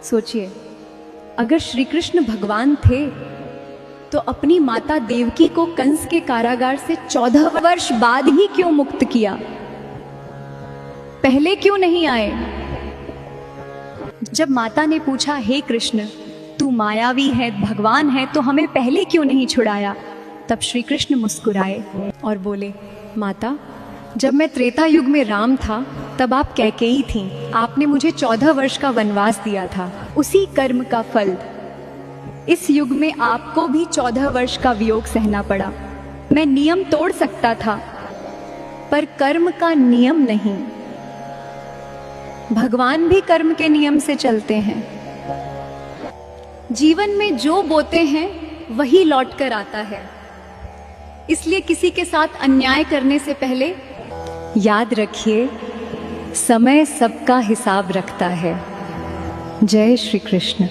सोचिए, अगर श्री कृष्ण भगवान थे तो अपनी माता देवकी को कंस के कारागार से 14 वर्ष बाद ही क्यों मुक्त किया? पहले क्यों नहीं आए? जब माता ने पूछा, हे कृष्ण, तू मायावी है, भगवान है, तो हमें पहले क्यों नहीं छुड़ाया? तब श्री कृष्ण मुस्कुराए और बोले, माता, जब मैं त्रेता युग में राम था तब आप कैकेयी थीं। आपने मुझे 14 वर्ष का वनवास दिया था, उसी कर्म का फल। इस युग में आपको भी 14 वर्ष का वियोग सहना पड़ा। मैं नियम तोड़ सकता था, पर कर्म का नियम नहीं। भगवान भी कर्म के नियम से चलते हैं। जीवन में जो बोते हैं वही लौट कर आता है। इसलिए किसी के साथ अन्याय करने से पहले याद रखिए, समय सबका हिसाब रखता है। जय श्री कृष्ण।